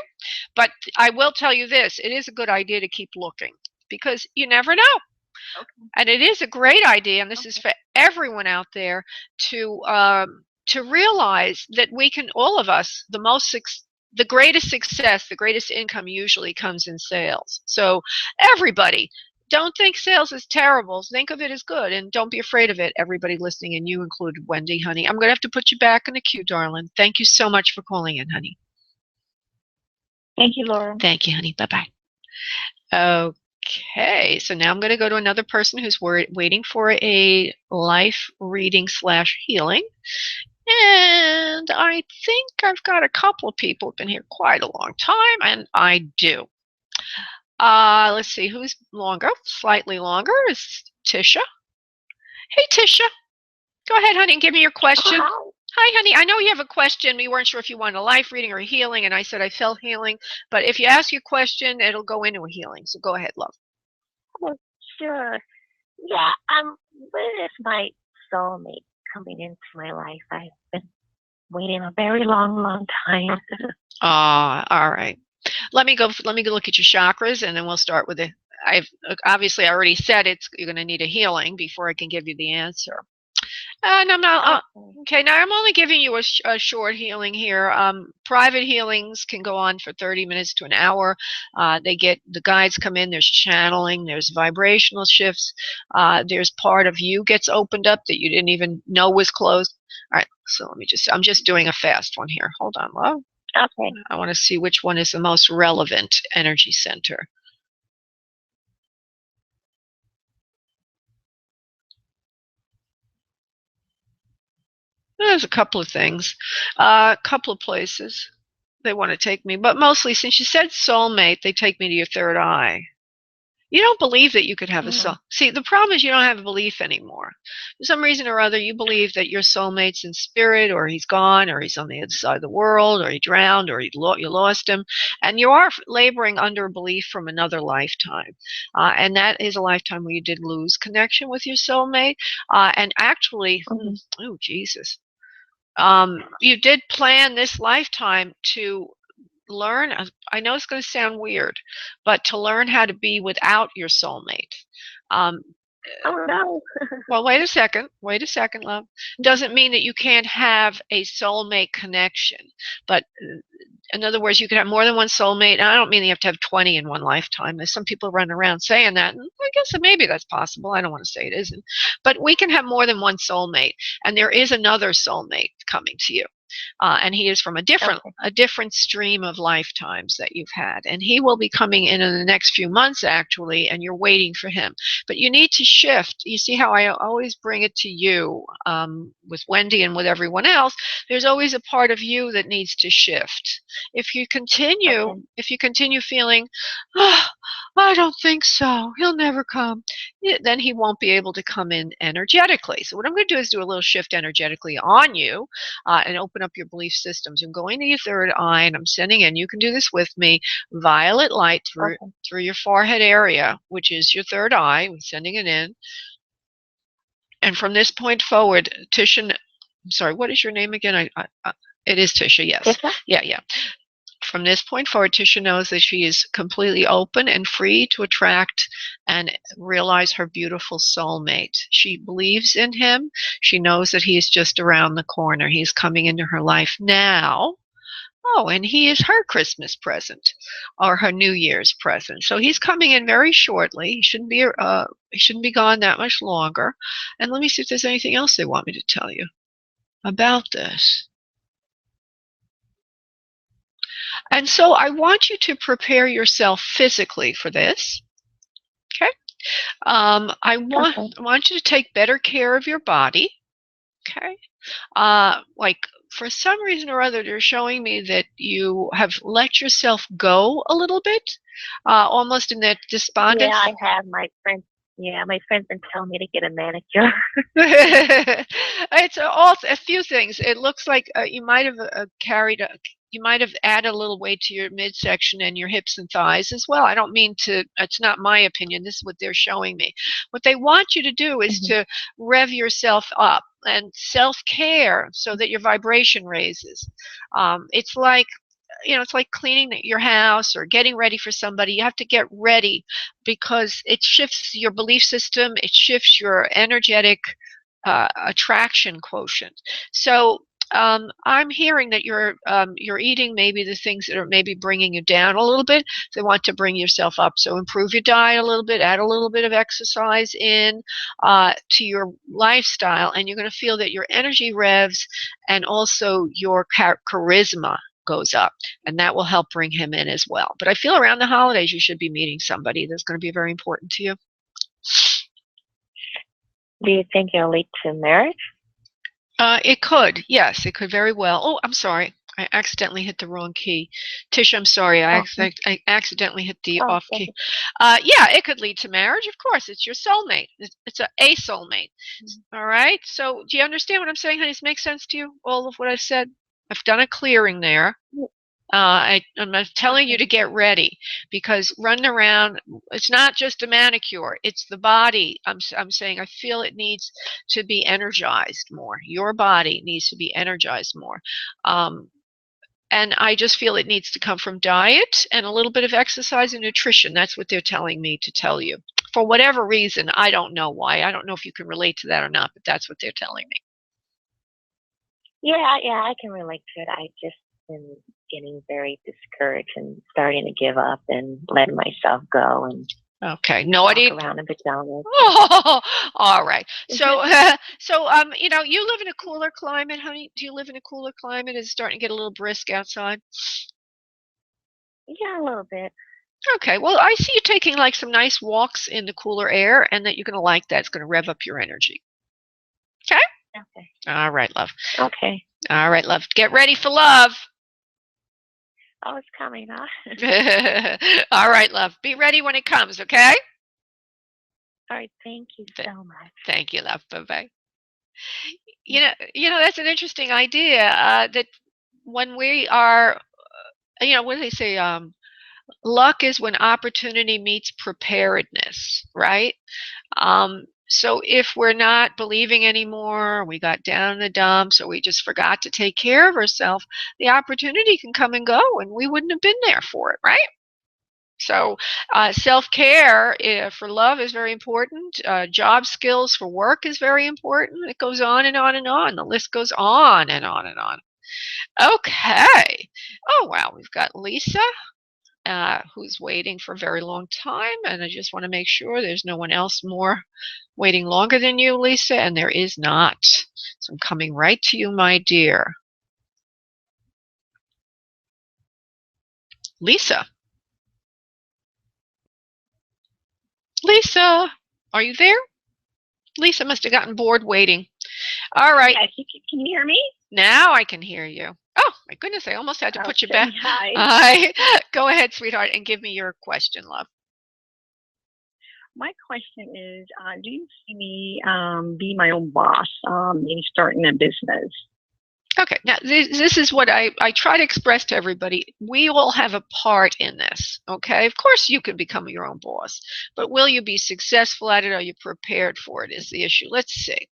But I will tell you this, it is a good idea to keep looking because you never know. Okay. And it is a great idea, and this is for everyone out there to realize that we can, all of us, the greatest success, the greatest income usually comes in sales. So everybody, don't think sales is terrible. Think of it as good, and don't be afraid of it. Everybody listening, and you included, Wendy, honey. I'm going to have to put you back in the queue, darling. Thank you so much for calling in, honey. Thank you, Laura. Thank you, honey. Bye-bye. Okay, so now I'm going to go to another person who's waiting for a life reading / healing. And I think I've got a couple of people who've been here quite a long time, and I do. Let's see, who's longer? Slightly longer is Tisha. Hey, Tisha. Go ahead, honey, and give me your question. Hi, honey. I know you have a question. We weren't sure if you wanted a life reading or a healing, and I said I felt healing. But if you ask your question, it'll go into a healing. So go ahead, love. Oh, sure. Yeah, where is my soulmate coming into my life? I've been waiting a very long time. All right. Let me go look at your chakras, and then we'll start with it. Obviously I already said you're going to need a healing before I can give you the answer. And I'm not okay. Now I'm only giving you a short healing here. Private healings can go on for 30 minutes to an hour. The guides come in. There's channeling. There's vibrational shifts. There's part of you gets opened up that you didn't even know was closed. All right. So I'm just doing a fast one here. Hold on, love. Okay. I want to see which one is the most relevant energy center. There's a couple of things, a couple of places they want to take me, but mostly since you said soulmate, they take me to your third eye. You don't believe that you could have a Mm. soul. See, the problem is you don't have a belief anymore. For some reason or other, you believe that your soulmate's in spirit, or he's gone, or he's on the other side of the world, or he drowned, or you lost him. And you are laboring under a belief from another lifetime. And that is a lifetime where you did lose connection with your soulmate. And actually, Mhm. oh, Jesus. You did plan this lifetime to learn. I know it's going to sound weird, but to learn how to be without your soulmate. Um, Oh no. well, wait a second, love. Doesn't mean that you can't have a soulmate connection, but in other words, you could have more than one soulmate. And I don't mean you have to have 20 in one lifetime. There's some people running around saying that, and I guess that maybe that's possible. I don't want to say it isn't, but we can have more than one soulmate, and there is another soulmate coming to you. And he is from a different stream of lifetimes that you've had, and he will be coming in the next few months, actually, and you're waiting for him. But you need to shift. You see how I always bring it to you, with Wendy and with everyone else. There's always a part of you that needs to shift. If you continue feeling, oh, I don't think so, he'll never come, then he won't be able to come in energetically. So what I'm going to do is do a little shift energetically on you, and open up your belief systems. I'm going to your third eye, and I'm sending in, you can do this with me, violet light through your forehead area, which is your third eye. We're sending it in. And from this point forward, Tisha, I'm sorry, what is your name again? It is Tisha, yes. Tisha? Yeah. From this point forward, Tisha knows that she is completely open and free to attract and realize her beautiful soulmate. She believes in him. She knows that he is just around the corner. He's coming into her life now. Oh, and he is her Christmas present or her New Year's present. So he's coming in very shortly. He shouldn't be gone that much longer. And let me see if there's anything else they want me to tell you about this. And so I want you to prepare yourself physically for this. Okay. I want you to take better care of your body. Okay. Like, for some reason or other, they're showing me that you have let yourself go a little bit, almost in that despondent. Yeah, I have. My friends been telling me to get a manicure. It's also a few things. It looks like you might have you might have added a little weight to your midsection and your hips and thighs as well. I don't mean to, it's not my opinion. This is what they're showing me. What they want you to do is to rev yourself up and self-care so that your vibration raises. It's like, it's like cleaning your house or getting ready for somebody. You have to get ready because it shifts your belief system. It shifts your energetic attraction quotient. So I'm hearing that you're eating maybe the things that are maybe bringing you down a little bit. They want to bring yourself up. So improve your diet a little bit, add a little bit of exercise in to your lifestyle, and you're going to feel that your energy revs and also your charisma goes up, and that will help bring him in as well. But I feel around the holidays you should be meeting somebody that's going to be very important to you. Do you think it'll lead to marriage? It could, yes, it could very well. Oh, I'm sorry. I accidentally hit the wrong key. Tish, I'm sorry. I accidentally hit the off key. Yeah, it could lead to marriage. Of course, it's your soulmate. It's a soulmate. All right? So do you understand what I'm saying, honey? Does it make sense to you, all of what I've said? I've done a clearing there. I'm telling you to get ready, because running around, it's not just a manicure, it's the body. I'm saying I feel it needs to be energized more. Your body needs to be energized more. And I just feel it needs to come from diet and a little bit of exercise and nutrition. That's what they're telling me to tell you. For whatever reason, I don't know why. I don't know if you can relate to that or not, but that's what they're telling me. Yeah, I can relate to it. I just been getting very discouraged and starting to give up and letting myself go and walk around in pajamas. Oh, all right. So, you live in a cooler climate, honey? Do you live in a cooler climate? Is it starting to get a little brisk outside? Yeah, a little bit. Okay. Well, I see you taking like some nice walks in the cooler air, and that you're going to like that. It's going to rev up your energy. Okay? Okay. All right, love. Okay. All right, love. Get ready for love. Oh, it's coming, huh? All right, love. Be ready when it comes, okay? All right. Thank you so much. Thank you, love. Bye-bye. You know, that's an interesting idea, that when we are, what do they say? Luck is when opportunity meets preparedness, right? So if we're not believing anymore, we got down in the dumps, or we just forgot to take care of ourselves, the opportunity can come and go, and we wouldn't have been there for it, right? So self-care for love is very important. Job skills for work is very important. It goes on and on and on. The list goes on and on and on. Okay. Oh, wow. We've got Lisa, who's waiting for a very long time. And I just want to make sure there's no one else more waiting longer than you, Lisa. And there is not. So I'm coming right to you, my dear. Lisa. Lisa, are you there? Lisa must have gotten bored waiting. All right. Yes, can you hear me? Now I can hear you. Oh, my goodness, I almost had to put you back. Hi. Go ahead, sweetheart, and give me your question, love. My question is, do you see me be my own boss, maybe starting a business? Okay, now this is what I try to express to everybody. We all have a part in this, okay? Of course you can become your own boss, but will you be successful at it? Are you prepared for it is the issue. Let's see.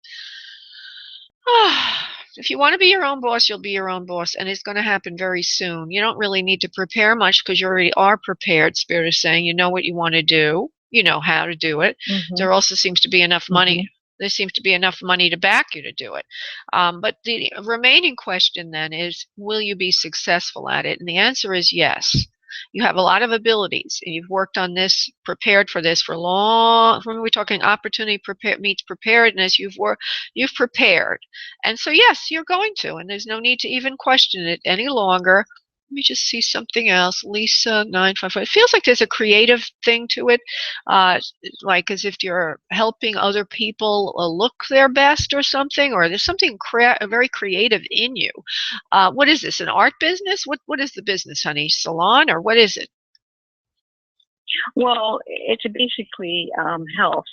If you want to be your own boss, you'll be your own boss, and it's going to happen very soon. You don't really need to prepare much because you already are prepared. Spirit is saying you know what you want to do. You know how to do it. There also seems to be enough money. There seems to be enough money to back you to do it. But the remaining question then is, will you be successful at it? And the answer is yes. You have a lot of abilities, and you've worked on this, prepared for this for long. When we're talking opportunity meets preparedness, you've prepared. And so, yes, you're going to, and there's no need to even question it any longer. Let me just see something else. Lisa 955. It feels like there's a creative thing to it, like as if you're helping other people look their best or something, or there's something very creative in you. What is this? An art business? What is the business, honey? Salon, or what is it? Well, it's basically health.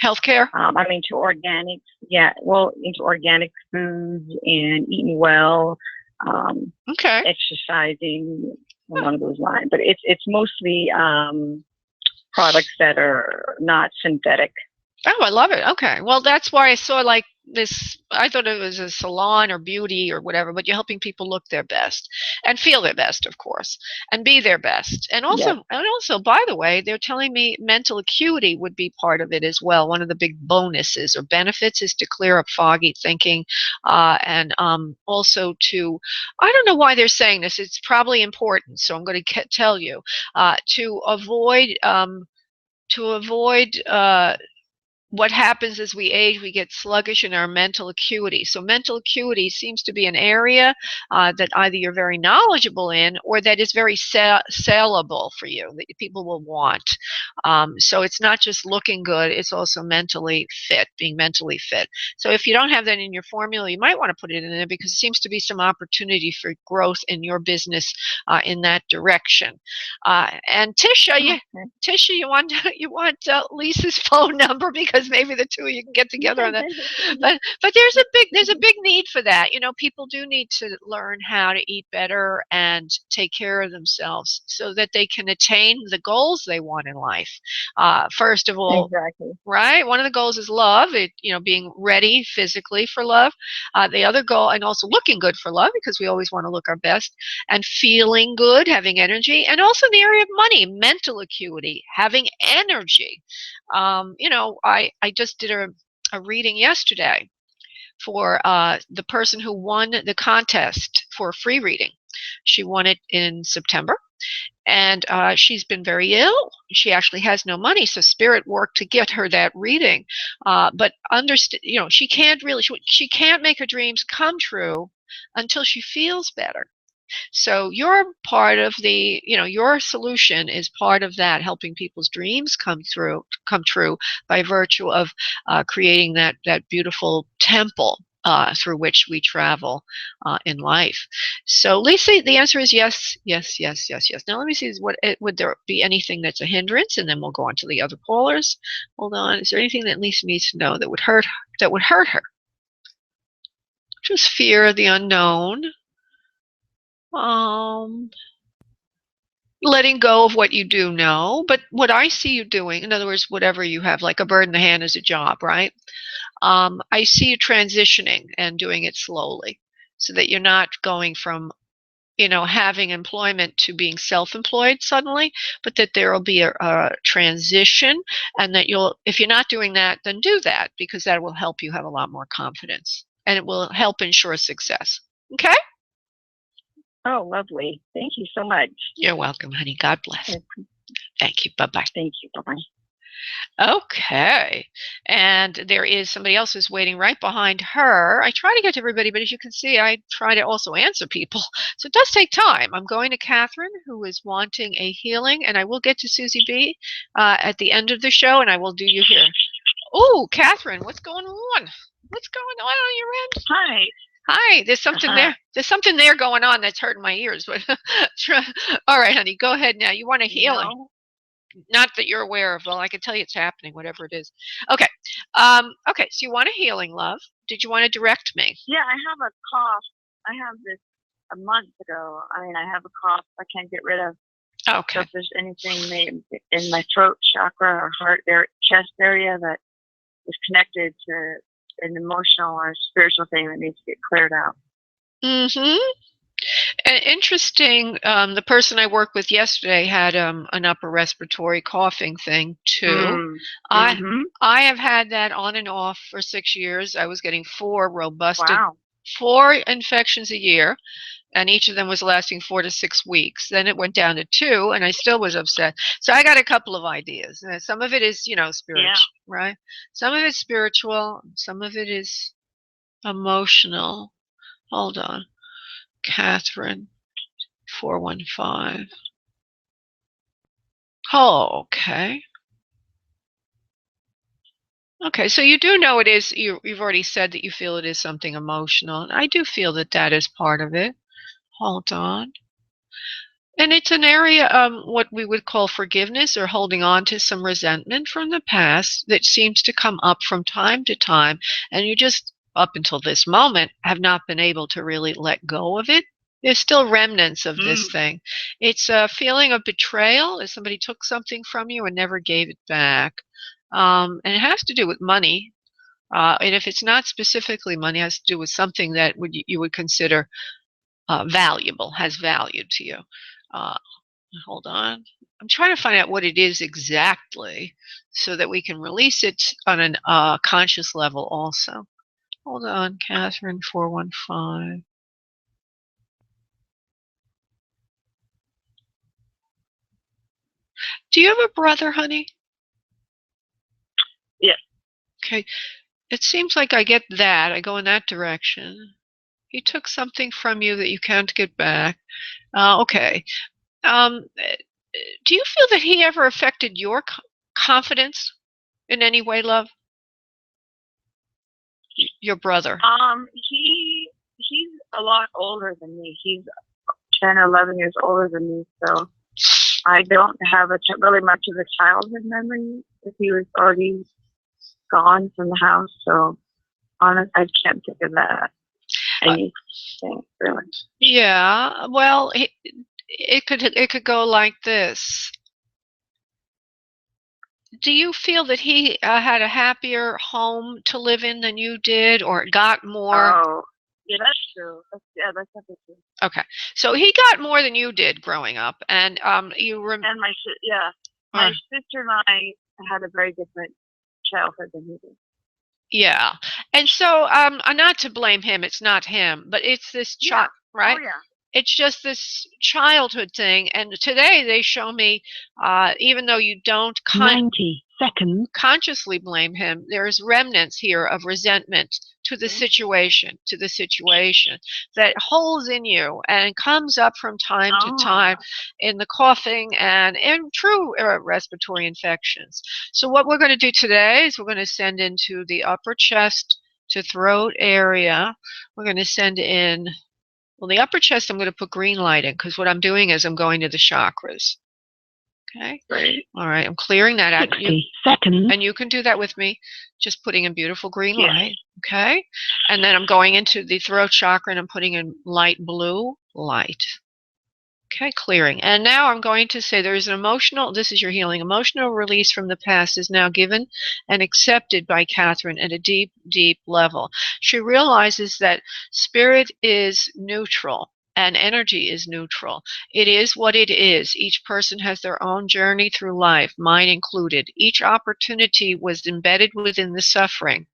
Healthcare? I'm into organics. Yeah, well, into organic foods and eating well. Okay. Exercising along those lines, but it's mostly products that are not synthetic. Oh, I love it. Okay. Well, that's why I saw like this. I thought it was a salon or beauty or whatever, but you're helping people look their best and feel their best, of course, and be their best. And also, by the way, they're telling me mental acuity would be part of it as well. One of the big bonuses or benefits is to clear up foggy thinking, and also to, I don't know why they're saying this. It's probably important, so I'm going to tell you, to avoid what happens as we age, we get sluggish in our mental acuity. So mental acuity seems to be an area that either you're very knowledgeable in or that is very sellable for you, that people will want. So it's not just looking good, it's also mentally fit, being mentally fit. So if you don't have that in your formula, you might want to put it in there because it seems to be some opportunity for growth in your business in that direction. And Tisha, Tisha, you want Lisa's phone number because maybe the two of you can get together on that. But there's a big need for that. You know, people do need to learn how to eat better and take care of themselves so that they can attain the goals they want in life. First of all, right? One of the goals is love. Being ready physically for love. The other goal, and also looking good for love, because we always want to look our best, and feeling good, having energy, and also in the area of money, mental acuity, having energy. I just did a reading yesterday for the person who won the contest for a free reading. She won it in September, and she's been very ill. She actually has no money, so Spirit worked to get her that reading. But she can't make her dreams come true until she feels better. So you're part of your solution is part of that, helping people's dreams come true by virtue of creating that beautiful temple through which we travel in life. So Lisa, the answer is yes, yes, yes, yes, yes. Now let me see, would there be anything that's a hindrance, and then we'll go on to the other callers. Hold on, is there anything that Lisa needs to know that would hurt her? Just fear of the unknown. Letting go of what you do know, but what I see you doing, in other words, whatever you have, like a bird in the hand is a job, right? I see you transitioning and doing it slowly so that you're not going from, having employment to being self-employed suddenly, but that there will be a transition, and that if you're not doing that, then do that, because that will help you have a lot more confidence, and it will help ensure success. Okay? Oh, lovely. Thank you so much. You're welcome, honey. God bless. Thank you. Bye-bye. Thank you. Bye-bye. Okay. And there is somebody else who's waiting right behind her. I try to get to everybody, but as you can see, I try to also answer people. So it does take time. I'm going to Catherine, who is wanting a healing, and I will get to Susie B at the end of the show, and I will do you here. Oh, Catherine, what's going on? What's going on your end? Hi. Hi, there's something there. There's something there going on that's hurting my ears. But all right, honey, go ahead now. You want a healing? No. Not that you're aware of. Well, I can tell you it's happening, whatever it is. Okay. Okay, so you want a healing, love. Did you want to direct me? Yeah, I have a cough. I have this a month ago. I have a cough I can't get rid of. Okay. So if there's anything in my throat chakra or heart chest area that is connected to an emotional or spiritual thing that needs to get cleared out. Mm-hmm. Interesting. The person I worked with yesterday had an upper respiratory coughing thing too. Mm-hmm. I have had that on and off for 6 years. I was getting 4 infections a year, and each of them was lasting 4 to 6 weeks. Then it went down to 2, and I still was upset. So I got a couple of ideas. Some of it is, spiritual, right? Some of it's spiritual. Some of it is emotional. Hold on. Catherine, 415. Oh, okay. Okay, so you do know it is, you've already said that you feel it is something emotional. And I do feel that is part of it. Hold on. And it's an area, what we would call forgiveness, or holding on to some resentment from the past that seems to come up from time to time. And you just, up until this moment, have not been able to really let go of it. There's still remnants of this thing. It's a feeling of betrayal, as somebody took something from you and never gave it back. And it has to do with money. And if it's not specifically money, it has to do with something that you would consider valuable, has value to you. Hold on. I'm trying to find out what it is exactly so that we can release it on a conscious level also. Hold on, Catherine, 415. Do you have a brother, honey? Yes. Okay. It seems like I get that. I go in that direction. He took something from you that you can't get back. Okay. Do you feel that he ever affected your confidence in any way, love? Your brother. He's a lot older than me. He's 10 or 11 years older than me, so I don't have really much of a childhood memory if he was already gone from the house. So, honestly, I can't think of that anything really. Yeah. Well, it could go like this. Do you feel that he had a happier home to live in than you did, or got more? Oh, yeah, that's true. That's definitely true. Okay, so he got more than you did growing up, and and my sister and I had a very different childhood than he did. Yeah, and so not to blame him. It's not him, but it's this child, right? Oh yeah. It's just this childhood thing, and today they show me, even though you don't 90 seconds consciously blame him, there's remnants here of resentment to the situation, that holds in you and comes up from time to time in the coughing and in true respiratory infections. So what we're going to do today is we're going to send into the upper chest to throat area. We're going to send in, well, the upper chest I'm going to put green light in, because what I'm doing is I'm going to the chakras. Okay. Great. All right. I'm clearing that out. 60 seconds. And you can do that with me, just putting in beautiful green light. Okay. And then I'm going into the throat chakra and I'm putting in light blue light. Okay, clearing. And now I'm going to say there is an emotional, this is your healing, emotional release from the past is now given and accepted by Catherine at a deep, deep level. She realizes that spirit is neutral and energy is neutral. It is what it is. Each person has their own journey through life, mine included. Each opportunity was embedded within the suffering,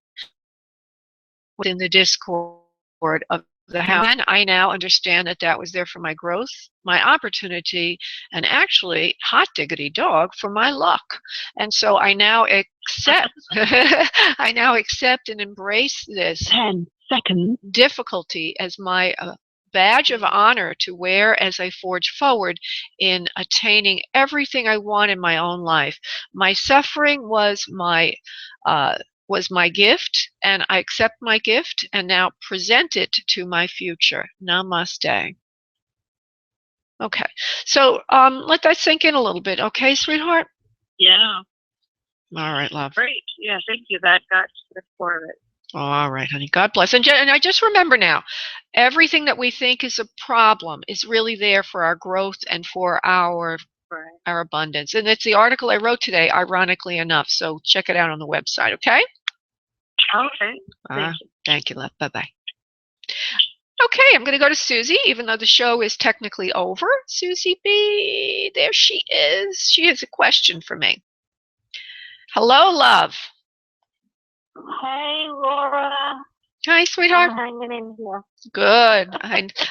within the discord of the house. And I now understand that that was there for my growth, my opportunity, and actually, hot diggity dog, for my luck. And so I now accept, I now accept and embrace this 10 seconds difficulty as my badge of honor to wear as I forge forward in attaining everything I want in my own life. My suffering was my gift, and I accept my gift and now present it to my future. Namaste. Okay, so let that sink in a little bit, okay, sweetheart? Yeah. All right, love. Great. Yeah, thank you. That got to the core of it. All right, honey. God bless. And I just remember now, everything that we think is a problem is really there for our growth and for our abundance. And it's the article I wrote today, ironically enough. So check it out on the website, okay? Okay. Thank you, love. Bye-bye. Okay, I'm going to go to Susie, even though the show is technically over. Susie B, there she is. She has a question for me. Hello, love. Hey, Laura. Hi, sweetheart. I'm hanging in here. Good.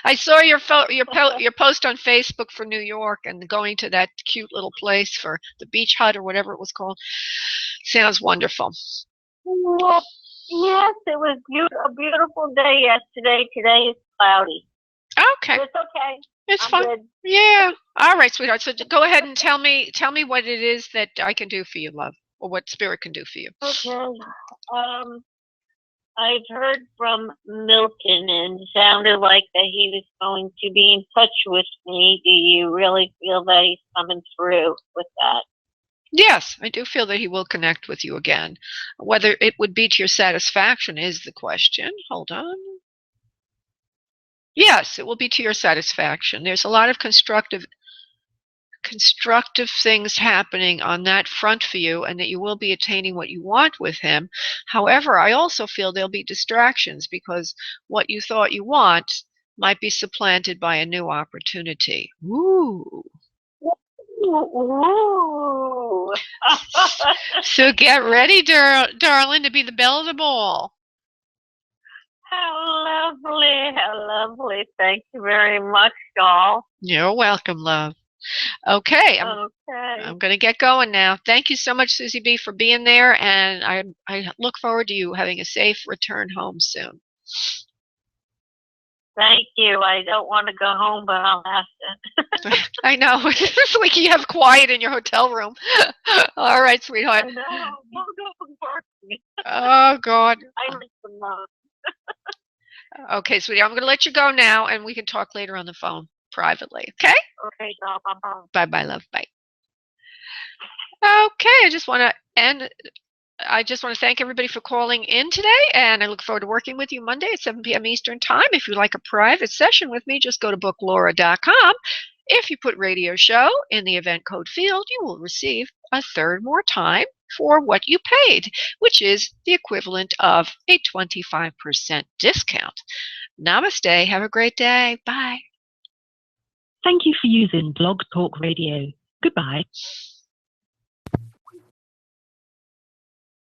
I saw your post on Facebook for New York and going to that cute little place for the beach hut or whatever it was called. Sounds wonderful. Well, yes, it was a beautiful day yesterday. Today is cloudy. Okay. It's okay. It's I'm fine. good. Yeah. All right, sweetheart. So go ahead and tell me what it is that I can do for you, love, or what spirit can do for you. Okay. I've heard from Milton and it sounded like that he was going to be in touch with me. Do you really feel that he's coming through with that? Yes, I do feel that he will connect with you again. Whether it would be to your satisfaction is the question. Hold on. Yes, it will be to your satisfaction. There's a lot of constructive things happening on that front for you, and that you will be attaining what you want with him. However, I also feel there'll be distractions because what you thought you want might be supplanted by a new opportunity. Ooh. Ooh. So get ready, darling, to be the belle of the ball. How lovely. How lovely. Thank you very much, doll. You're welcome, love. Okay, I'm going to get going now. Thank you so much, Susie B, for being there, and I look forward to you having a safe return home soon. Thank you. I don't want to go home, but I'll have to. I know. It's like you have quiet in your hotel room. All right, sweetheart. I know. Don't go working. Oh, God. I like the most. Okay, sweetie, I'm going to let you go now, and we can talk later on the phone privately, okay? Okay, doll. Bye-bye. Bye-bye, love. Bye. Okay, I just want to thank everybody for calling in today, and I look forward to working with you Monday at 7 p.m. Eastern Time. If you'd like a private session with me, just go to booklaura.com. If you put radio show in the event code field, you will receive a third more time for what you paid, which is the equivalent of a 25% discount. Namaste. Have a great day. Bye. Thank you for using Blog Talk Radio. Goodbye.